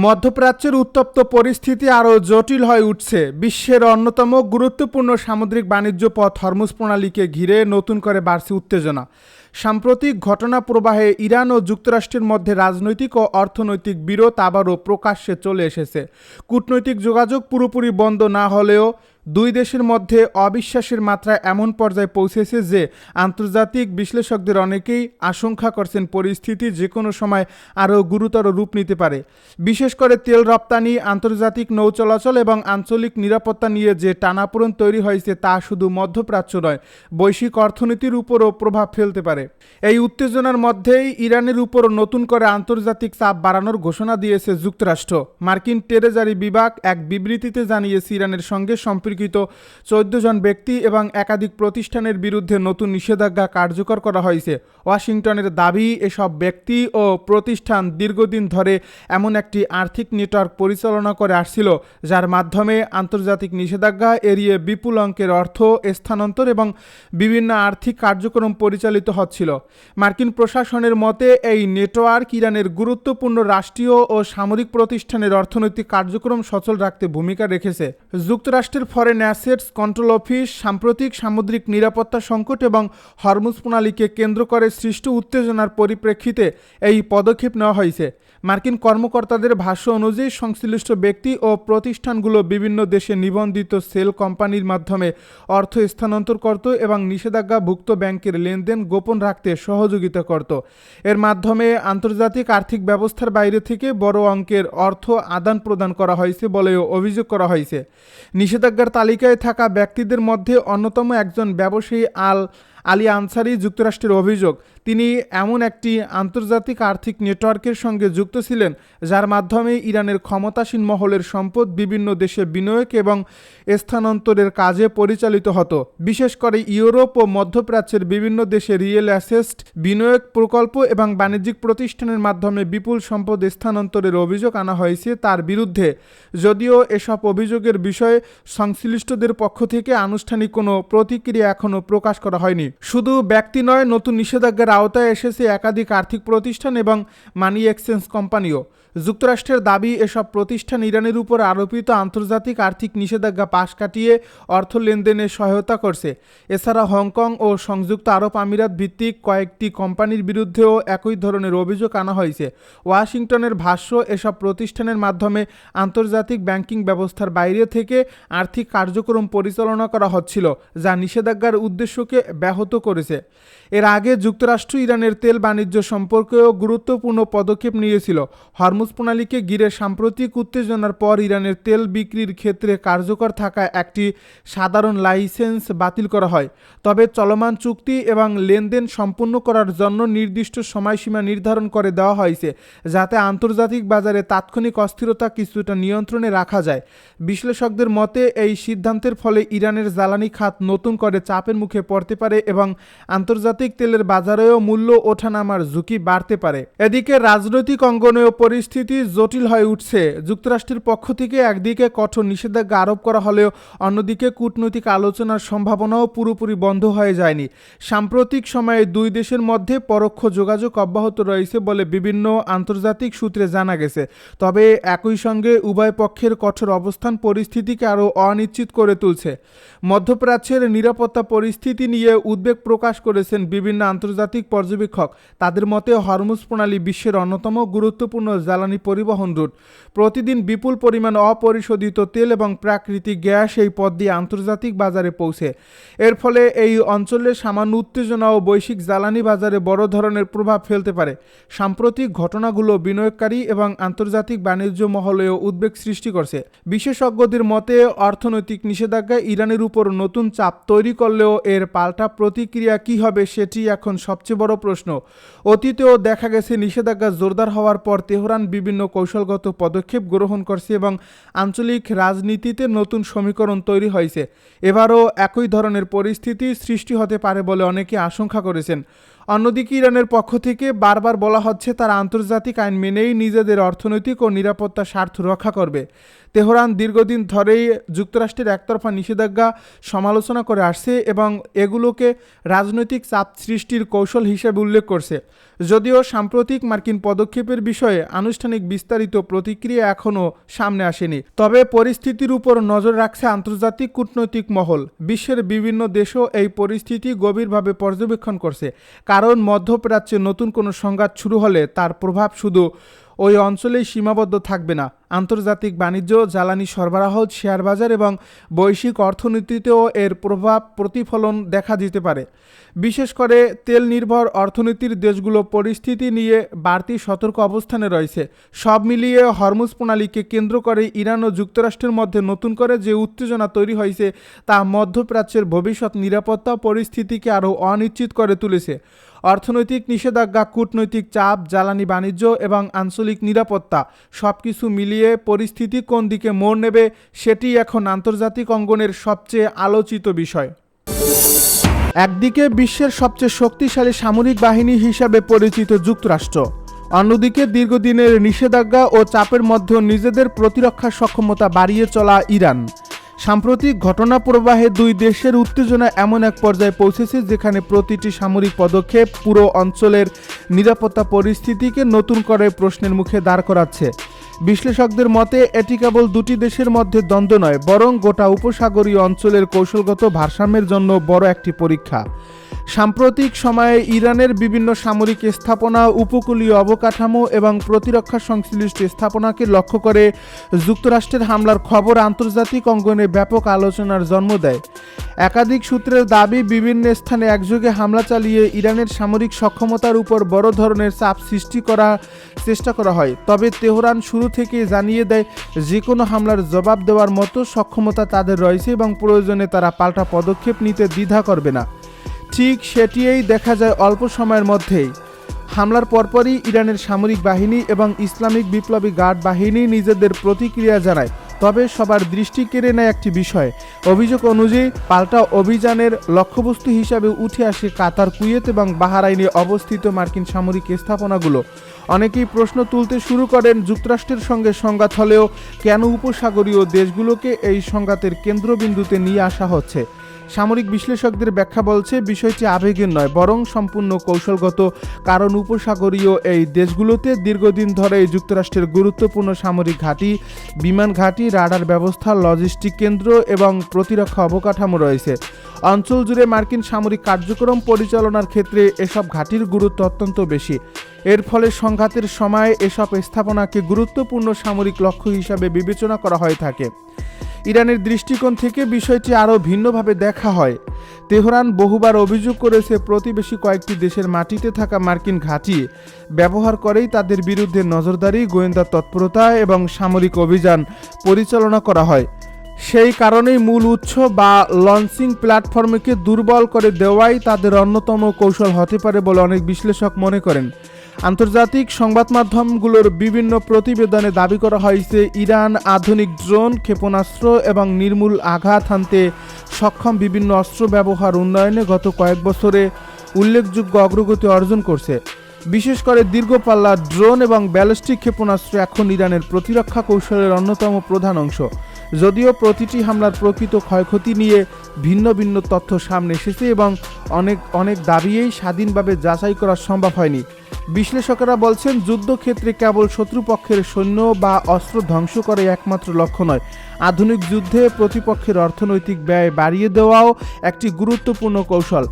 মধ্যপ্রাচ্যের উত্তপ্ত পরিস্থিতি আরও জটিল হয়ে উঠছে। বিশ্বের অন্যতম গুরুত্বপূর্ণ সামুদ্রিক বাণিজ্য পথ হরমুজ প্রণালীকে ঘিরে নতুন করে বাড়ছে উত্তেজনা। সাম্প্রতিক ঘটনা প্রবাহে ইরান ও যুক্তরাষ্ট্রের মধ্যে রাজনৈতিক ও অর্থনৈতিক বিরোধ আবারও প্রকাশ্যে চলে এসেছে। কূটনৈতিক যোগাযোগ পুরোপুরি বন্ধ না হলেও দুই দেশের মধ্যে অবিশ্বাসের মাত্রা এমন পর্যায়ে পৌঁছেছে যে আন্তর্জাতিক বিশ্লেষকদের অনেকেই আশঙ্কা করছেন পরিস্থিতি যে কোনো সময় আরও গুরুতর রূপ নিতে পারে। বিশেষ করে তেল রপ্তানি, আন্তর্জাতিক নৌ চলাচল এবং আঞ্চলিক নিরাপত্তা নিয়ে যে টানাপোড়েন তৈরি হয়েছে তা শুধু মধ্যপ্রাচ্য নয়, বৈশ্বিক অর্থনীতির উপরও প্রভাব ফেলতে পারে। এই উত্তেজনার মধ্যেই ইরানের উপর নতুন করে আন্তর্জাতিক চাপ বাড়ানোর ঘোষণা দিয়েছে যুক্তরাষ্ট্র। মার্কিন ট্রেজারি বিভাগ এক বিবৃতিতে জানিয়েছে ইরানের সঙ্গে সম্পর্কিত 14 জন ব্যক্তি এবং একাধিক প্রতিষ্ঠানের বিরুদ্ধে নতুন নিষেধাজ্ঞা কার্যকর করা হয়েছে। ওয়াশিংটনের দাবি, এসব ব্যক্তি ও প্রতিষ্ঠান দীর্ঘদিন ধরে এমন একটি আর্থিক নেটওয়ার্ক পরিচালনা করে আসছিল যার মাধ্যমে আন্তর্জাতিক নিষেধাজ্ঞা এড়িয়ে বিপুল অঙ্কের অর্থ স্থানান্তর এবং বিভিন্ন আর্থিক কার্যক্রম পরিচালিত হচ্ছিল। মার্কিন প্রশাসনের মতে এই নেটওয়ার্ক ইরানের গুরুত্বপূর্ণ রাষ্ট্রীয় ও সামরিক প্রতিষ্ঠানের অর্থনৈতিক কার্যক্রম সচল রাখতে ভূমিকা রেখেছে। যুক্তরাষ্ট্রের ফরেন অ্যাসেটস কন্ট্রোল অফিস সাম্প্রতিক সামুদ্রিক নিরাপত্তা সংকট এবং হরমুজ প্রণালীকে কেন্দ্র করে সৃষ্ট উত্তেজনার পরিপ্রেক্ষিতে এই পদক্ষেপ নেওয়া হয়েছে। মার্কিন কর্মকর্তাদের ভাষ্য অনুযায়ী সংশ্লিষ্ট ব্যক্তি ও প্রতিষ্ঠানগুলো বিভিন্ন দেশে নিবন্ধিত সেল কোম্পানির মাধ্যমে অর্থ স্থানান্তর করত এবং নিষেধাজ্ঞাভুক্ত ব্যাংকের লেনদেন গোপন রাখতে সহযোগিতা করত। এর মাধ্যমে আন্তর্জাতিক আর্থিক ব্যবস্থার বাইরে থেকে বড় অঙ্কের অর্থ আদান প্রদান করা হয়েছে বলেও অভিযোগ করা হয়েছে। নিষেধাজ্ঞার তালিকায় থাকা ব্যক্তিদের মধ্যে অন্যতম একজন ব্যবসায়ী আলী আনসারি। যুক্তরাষ্ট্রের অভিযোগ, তিনি এমন একটি আন্তর্জাতিক আর্থিক নেটওয়ার্কের সঙ্গে যুক্ত ছিলেন যার মাধ্যমে ইরানের ক্ষমতাসীন মহলের সম্পদ বিভিন্ন দেশে বিনিয়োগ এবং স্থানান্তরের কাজে পরিচালিত হতো। বিশেষ করে ইউরোপ ও মধ্যপ্রাচ্যের বিভিন্ন দেশে রিয়েল অ্যাসেট বিনিয়োগ প্রকল্প এবং বাণিজ্যিক প্রতিষ্ঠানের মাধ্যমে বিপুল সম্পদ স্থানান্তরের অভিযোগ আনা হয়েছে তার বিরুদ্ধে। যদিও এসব অভিযোগের বিষয়ে সংশ্লিষ্টদের পক্ষ থেকে আনুষ্ঠানিক কোনো প্রতিক্রিয়া এখনও প্রকাশ করা হয়নি। শুধু ব্যক্তি নয়, নতুন নিষেধাজ্ঞার আওতায় এসেছে একাধিক আর্থিক প্রতিষ্ঠান এবং মানি এক্সচেঞ্জ কোম্পানিও। যুক্তরাষ্ট্রের দাবি, এসব প্রতিষ্ঠান ইরানের উপর আরোপিত আন্তর্জাতিক আর্থিক নিষেধাজ্ঞা পাশ কাটিয়ে অর্থ লেনদেনে সহায়তা করছে। এছাড়া হংকং ও সংযুক্ত আরব আমিরাত ভিত্তিক কয়েকটি কোম্পানির বিরুদ্ধেও একই ধরনের অভিযোগ আনা হয়েছে। ওয়াশিংটনের ভাষ্য, এসব প্রতিষ্ঠানের মাধ্যমে আন্তর্জাতিক ব্যাংকিং ব্যবস্থার বাইরে থেকে আর্থিক কার্যক্রম পরিচালনা করা হচ্ছিল, যা নিষেধাজ্ঞার উদ্দেশ্যকে ব্যাহত করেছে। এর আগে যুক্তরাষ্ট্র ইরানের তেল বাণিজ্য সম্পর্কেও গুরুত্বপূর্ণ পদক্ষেপ নিয়েছিল। হরমুজ প্রণালীকে ঘিরে সাম্প্রতিক উত্তেজনার পর ইরানের তেল বিক্রির ক্ষেত্রে কার্যকর থাকা একটি সাধারণ লাইসেন্স বাতিল করা হয়। তবে চলমান চুক্তি এবং লেনদেন সম্পূর্ণ করার জন্য নির্দিষ্ট সময়সীমা নির্ধারণ করে দেওয়া হয়েছে, যাতে আন্তর্জাতিক বাজারে তাৎক্ষণিক অস্থিরতা কিছুটা নিয়ন্ত্রণে রাখা যায়। বিশ্লেষকদের মতে এই সিদ্ধান্তের ফলে ইরানের জ্বালানি খাত নতুন করে চাপের মুখে পড়তে পারে এবং আন্তর্জাতিক তেলের বাজারেও মূল্য ওঠানামার ঝুঁকি বাড়তে পারে। এদিকে রাজনৈতিক অঙ্গনেও পরিস্থিতি জটিল হয়ে উঠছে। যুক্তরাষ্ট্রের পক্ষ থেকে একদিকে কঠোর নিষেধাজ্ঞা আরোপ করা হলেও অন্যদিকে কূটনৈতিক আলোচনার সম্ভাবনাও পুরোপুরি বন্ধ হয়ে যায়নি। সাম্প্রতিক সময়ে দুই দেশের মধ্যে পরোক্ষ যোগাযোগ অব্যাহত রয়েছে বলে বিভিন্ন আন্তর্জাতিক সূত্রে জানা গেছে। তবে একই সঙ্গে উভয় পক্ষের কঠোর অবস্থান পরিস্থিতিকে আরও অনিশ্চিত করে তুলছে। মধ্যপ্রাচ্যের নিরাপত্তা পরিস্থিতি নিয়ে উদ্বেগ প্রকাশ করেছেন বিভিন্ন আন্তর্জাতিক পর্যবেক্ষক। তাদের মতে হরমুজ প্রণালী বিশ্বের অন্যতম গুরুত্বপূর্ণ জ্বালানি পরিবহন রুট। প্রতিদিন বিপুল পরিমাণ অপরিশোধিত তেল এবং প্রাকৃতিক গ্যাস এই পথ দিয়ে আন্তর্জাতিক বাজারে পৌঁছে। এর ফলে এই অঞ্চলে সামান্য উত্তেজনা ও বৈশ্বিক জ্বালানি বাজারে বড় ধরনের প্রভাব ফেলতে পারে। সাম্প্রতিক ঘটনাগুলো বিনিয়োগকারী এবং আন্তর্জাতিক বাণিজ্য মহলেও উদ্বেগ সৃষ্টি করছে। বিশেষজ্ঞদের মতে অর্থনৈতিক নিষেধাজ্ঞা ইরানের উপর নতুন চাপ তৈরি করলেও এর পাল্টা প্রতিক্রিয়া কী হবে সেটি এখন সবচেয়ে বড় প্রশ্ন। অতীতেও দেখা গেছে নিষেধাজ্ঞা জোরদার হওয়ার পর তেহরান বিভিন্ন কৌশলগত পদক্ষেপ গ্রহণ করছে এবং আঞ্চলিক রাজনীতিতে নতুন সমীকরণ তৈরি হয়েছে। এবারও একই ধরনের পরিস্থিতি সৃষ্টি হতে পারে বলে অনেকে আশঙ্কা করেছেন। অন্যদিকে ইরানের পক্ষ থেকে বারবার বলা হচ্ছে তারা আন্তর্জাতিক আইন মেনেই নিজেদের অর্থনৈতিক ও নিরাপত্তা স্বার্থ রক্ষা করবে। তেহরান দীর্ঘদিন ধরেই যুক্তরাষ্ট্রের একতরফা নিষেধাজ্ঞা সমালোচনা করে আসছে এবং এগুলোকে রাজনৈতিক চাপ সৃষ্টির কৌশল হিসেবে উল্লেখ করছে। যদিও সাম্প্রতিক মার্কিন পদক্ষেপের বিষয়ে আনুষ্ঠানিক বিস্তারিত প্রতিক্রিয়া এখনও সামনে আসেনি, তবে পরিস্থিতির উপর নজর রাখছে আন্তর্জাতিক কূটনৈতিক মহল। বিশ্বের বিভিন্ন দেশও এই পরিস্থিতি গভীরভাবে পর্যবেক্ষণ করছে, কারণ মধ্যপ্রাচ্যে নতুন কোনো সংঘাত শুরু হলে তার প্রভাব শুধু ওই অঞ্চলেই সীমাবদ্ধ থাকবে না, আন্তর্জাতিক বাণিজ্য, জ্বালানি সরবরাহ, শেয়ার বাজার এবং বৈশ্বিক অর্থনীতিতেও এর প্রভাব প্রতিফলন দেখা দিতে পারে। বিশেষ করে তেল নির্ভর অর্থনীতির দেশগুলো পরিস্থিতি নিয়ে বাড়তি সতর্ক অবস্থানে রয়েছে। সব মিলিয়ে হরমুজ প্রণালীকে কেন্দ্র করে ইরান ও যুক্তরাষ্ট্রের মধ্যে নতুন করে যে উত্তেজনা তৈরি হয়েছে তা মধ্যপ্রাচ্যের ভবিষ্যৎ নিরাপত্তা পরিস্থিতিকে আরও অনিশ্চিত করে তুলেছে। অর্থনৈতিক নিষেধাজ্ঞা, কূটনৈতিক চাপ, জ্বালানি বাণিজ্য এবং আঞ্চলিক নিরাপত্তা সবকিছু মিলিয়ে পরিস্থিতি কোন দিকে মোড় নেবে সেটি এখন আন্তর্জাতিক অঙ্গনের সবচেয়ে আলোচিত বিষয়। একদিকে বিশ্বের সবচেয়ে শক্তিশালী সামরিক বাহিনী হিসাবে পরিচিত যুক্তরাষ্ট্র, অন্যদিকে দীর্ঘদিনের নিষেধাজ্ঞা ও চাপের মধ্যেও নিজেদের প্রতিরক্ষা সক্ষমতা বাড়িয়ে চলা ইরান। সাম্প্রতিক ঘটনা প্রবাহে দুই দেশের উত্তেজনা এমন এক পর্যায়ে পৌঁছেছে যেখানে প্রতিটি সামরিক পদক্ষেপ পুরো অঞ্চলের নিরাপত্তা পরিস্থিতিকে নতুন করে প্রশ্নের মুখে দাঁড় করাচ্ছে। বিশ্লেষকদের মতে এটি কেবল দুটি দেশের মধ্যে দ্বন্দ্ব নয়, বরং গোটা উপসাগরীয় অঞ্চলের কৌশলগত ভারসাম্যের জন্য বড় একটি পরীক্ষা। সাম্প্রতিক সময়ে ইরানের বিভিন্ন সামরিক স্থাপনা, উপকূলীয় অবকাঠামো এবং প্রতিরক্ষা সংশ্লিষ্ট স্থাপনাকে লক্ষ্য করে যুক্তরাষ্ট্রের হামলার খবর আন্তর্জাতিক অঙ্গনে ব্যাপক আলোচনার জন্ম দেয়। একাধিক সূত্রের দাবি, বিভিন্ন স্থানে একযোগে হামলা চালিয়ে ইরানের সামরিক সক্ষমতার উপর বড় ধরনের চাপ সৃষ্টি করার চেষ্টা করা হয়। তবে তেহরান শুরু থেকেই জানিয়ে দেয় যে কোনো হামলার জবাব দেওয়ার মতো সক্ষমতা তাদের রয়েছে এবং প্রয়োজনে তারা পাল্টা পদক্ষেপ নিতে দ্বিধা করবে না। ঠিক সেটিই দেখা যায় অল্প সময়ের মধ্যেই। হামলার পরপরই ইরানের সামরিক বাহিনী এবং ইসলামিক বিপ্লবী গার্ড বাহিনী নিজেদের প্রতিক্রিয়া জানায়। তবে সবার দৃষ্টি কেড়ে নেয় একটি বিষয়। অভিযোগ অনুযায়ী পাল্টা অভিযানের লক্ষ্যবস্তু হিসাবে উঠে আসে কাতার, কুয়েত এবং বাহরাইনে অবস্থিত মার্কিন সামরিক স্থাপনাগুলো। অনেকেই প্রশ্ন তুলতে শুরু করেন, যুক্তরাষ্ট্রের সঙ্গে সংঘাত হলেও কেন উপসাগরীয় দেশগুলোকে এই সংঘাতের কেন্দ্রবিন্দুতে নিয়ে আসা হচ্ছে। সামরিক বিশ্লেষকদের ব্যাখ্যা বলছে, বিষয়টি আবেগের নয়, বরং সম্পূর্ণ কৌশলগত। কারণ উপসাগরীয় এই দেশগুলোতে দীর্ঘদিন ধরে যুক্তরাষ্ট্রের গুরুত্বপূর্ণ সামরিক ঘাঁটি, বিমান ঘাঁটি, রাডার ব্যবস্থা, লজিস্টিক কেন্দ্র এবং প্রতিরক্ষা অবকাঠামো রয়েছে। অঞ্চল জুড়ে মার্কিন সামরিক কার্যক্রম পরিচালনার ক্ষেত্রে এসব ঘাঁটির গুরুত্ব অত্যন্ত বেশি। এর ফলে সংঘাতের সময় এসব স্থাপনাকে গুরুত্বপূর্ণ সামরিক লক্ষ্য হিসাবে বিবেচনা করা হয়ে থাকে। ইরানের দৃষ্টিকোণ থেকে বিষয়টি আরও ভিন্নভাবে দেখা হয়। তেহরান বহুবার অভিযোগ করেছে, প্রতিবেশী কয়েকটি দেশের মাটিতে থাকা মার্কিন ঘাঁটি ব্যবহার করেই তাদের বিরুদ্ধে নজরদারি, গোয়েন্দা তৎপরতা এবং সামরিক অভিযান পরিচালনা করা হয়। সেই কারণেই মূল উৎস বা লঞ্চিং প্ল্যাটফর্মকে দুর্বল করে দেওয়াই তাদের অন্যতম কৌশল হতে পারে বলে অনেক বিশ্লেষক মনে করেন। আন্তর্জাতিক সংবাদ মাধ্যমগুলোর বিভিন্ন প্রতিবেদনে দাবি করা হয়েছে, ইরান আধুনিক ড্রোন, ক্ষেপণাস্ত্র এবং নির্মূল আঘাত হানতে সক্ষম বিভিন্ন অস্ত্র ব্যবহার উন্নয়নে গত কয়েক বছরে উল্লেখযোগ্য অগ্রগতি অর্জন করছে। বিশেষ করে দীর্ঘপাল্লা ড্রোন এবং ব্যালিস্টিক ক্ষেপণাস্ত্র এখন ইরানের প্রতিরক্ষা কৌশলের অন্যতম প্রধান অংশ। যদিও প্রতিটি হামলার প্রকৃত ক্ষয়ক্ষতি নিয়ে ভিন্ন ভিন্ন তথ্য সামনে এসেছে এবং অনেক দাবিয়েই স্বাধীনভাবে যাচাই করা সম্ভব হয়নি। বিশ্লেষকেরা বলছেন, যুদ্ধক্ষেত্রে কেবল শত্রুপক্ষের সৈন্য বা অস্ত্র ধ্বংস করাই একমাত্র লক্ষ্য নয়, আধুনিক যুদ্ধে প্রতিপক্ষের অর্থনৈতিক ব্যয় বাড়িয়ে দেওয়াও একটি গুরুত্বপূর্ণ কৌশল।